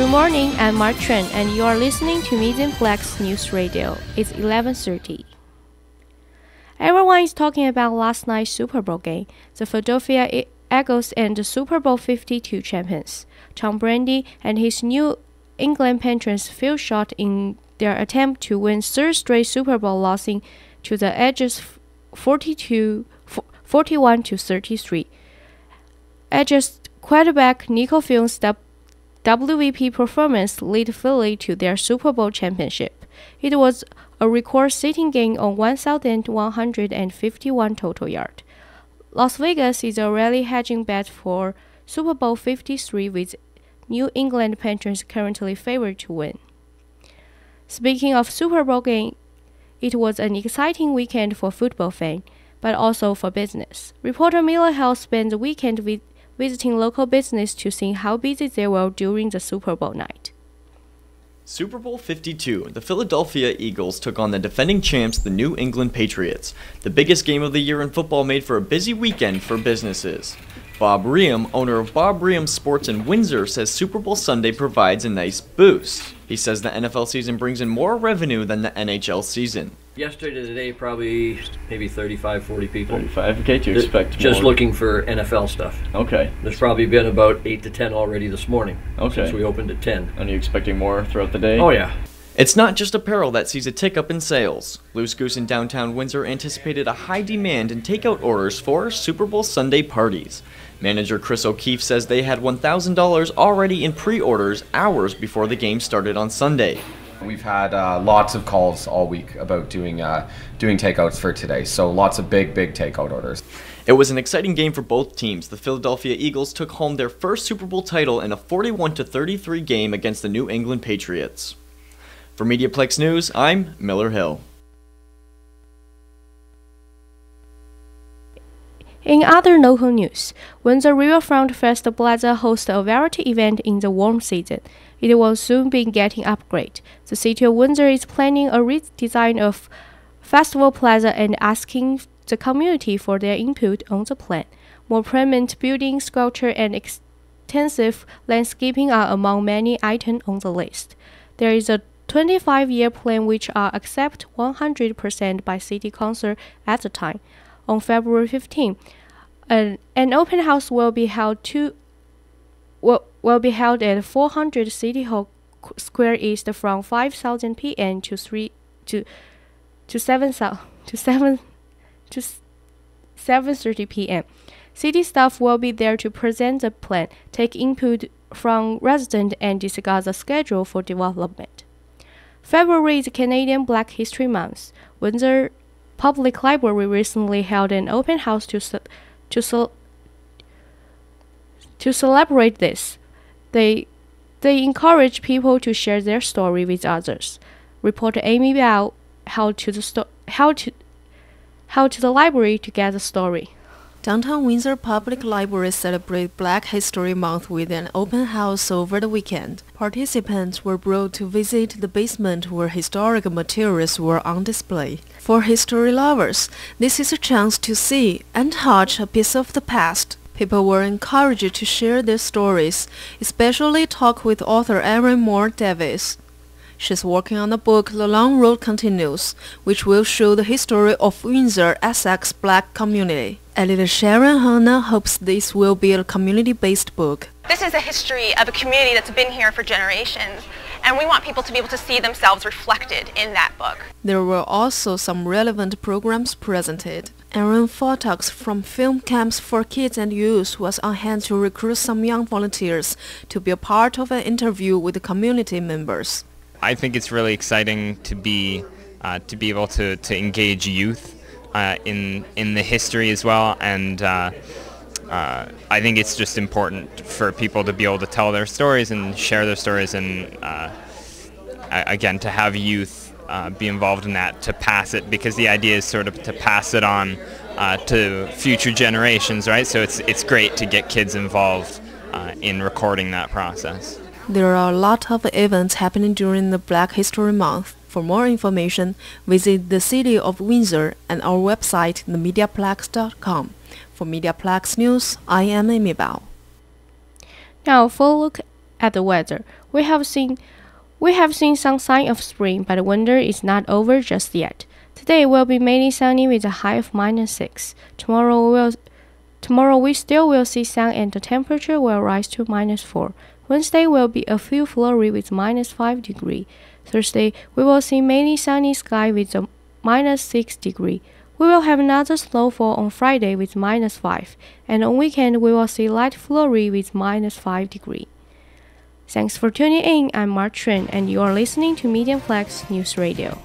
Good morning, I'm Mark Chen, and you are listening to MediaPlex News Radio. It's 11:30. Everyone is talking about last night's Super Bowl game, the Philadelphia Eagles and the Super Bowl 52 champions. Tom Brady and his New England Patriots fell short in their attempt to win third straight Super Bowl, losing to the Edges 41-33. Edges quarterback Nico Field's WVP performance led Philly to their Super Bowl championship. It was a record-setting game on 1,151 total yards. Las Vegas is already hedging bet for Super Bowl 53 with New England Patriots currently favored to win. Speaking of Super Bowl game, it was an exciting weekend for football fans, but also for business. Reporter Miller Hill spent the weekend visiting local business to see how busy they were during the Super Bowl night. Super Bowl 52, the Philadelphia Eagles took on the defending champs, the New England Patriots. The biggest game of the year in football made for a busy weekend for businesses. Bob Riem, owner of Bob Riem Sports in Windsor, says Super Bowl Sunday provides a nice boost. He says the NFL season brings in more revenue than the NHL season. Yesterday to today, probably maybe 35, 40 people. 35, okay, to expect just more. Looking for NFL stuff. Okay. There's probably been about 8 to 10 already this morning. Okay. Since we opened at 10. And are you expecting more throughout the day? Oh, yeah. It's not just apparel that sees a tick up in sales. Loose Goose in downtown Windsor anticipated a high demand in takeout orders for Super Bowl Sunday parties. Manager Chris O'Keefe says they had $1,000 already in pre-orders hours before the game started on Sunday. We've had lots of calls all week about doing takeouts for today, so lots of big takeout orders. It was an exciting game for both teams. The Philadelphia Eagles took home their first Super Bowl title in a 41-33 game against the New England Patriots. For MediaPlex News, I'm Miller Hill. In other local news, Windsor Riverfront Festival Plaza hosts a variety event in the warm season. It will soon be getting upgraded. The city of Windsor is planning a redesign of Festival Plaza and asking the community for their input on the plan. More permanent building, sculpture, and extensive landscaping are among many items on the list. There is a 25-year plan which are accepted 100% by City Council at the time. On February 15, an open house will be held at 400 City Hall Square East from 5,000 p.m. to 7:30 p.m. City staff will be there to present the plan, take input from residents, and discuss the schedule for development. February is Canadian Black History Month. Windsor Public Library recently held an open house to celebrate this. They encourage people to share their story with others. Reporter Amy Bao held to the library to get the story. Downtown Windsor Public Library celebrated Black History Month with an open house over the weekend. Participants were brought to visit the basement where historic materials were on display. For history lovers, this is a chance to see and touch a piece of the past. People were encouraged to share their stories, especially talk with author Erin Moore Davis. She's working on a book, The Long Road Continues, which will show the history of Windsor, Essex Black community. Editor Sharon Hanna hopes this will be a community-based book. This is a history of a community that's been here for generations, and we want people to be able to see themselves reflected in that book. There were also some relevant programs presented. Aaron Fotox from Film Camps for Kids and Youth was on hand to recruit some young volunteers to be a part of an interview with the community members. I think it's really exciting to be able to engage youth in the history as well, and I think it's just important for people to be able to tell their stories and share their stories, and again, to have youth be involved in that, to pass it, because the idea is sort of to pass it on to future generations, right? So it's great to get kids involved in recording that process. There are a lot of events happening during the Black History Month. For more information, visit the City of Windsor and our website, themediaplex.com. For MediaPlex News, I am Amy Bao. Now, for a look at the weather. We have seen some sign of spring, but winter is not over just yet. Today will be mainly sunny with a high of -6. Tomorrow we still will see sun and the temperature will rise to -4. Wednesday will be a few flurry with -5 degree. Thursday we will see mainly sunny sky with a -6 degree. We will have another snowfall on Friday with -5, and on weekend we will see light flurry with -5 degree. Thanks for tuning in. I'm Mark Chen, and you are listening to MediaPlex News Radio.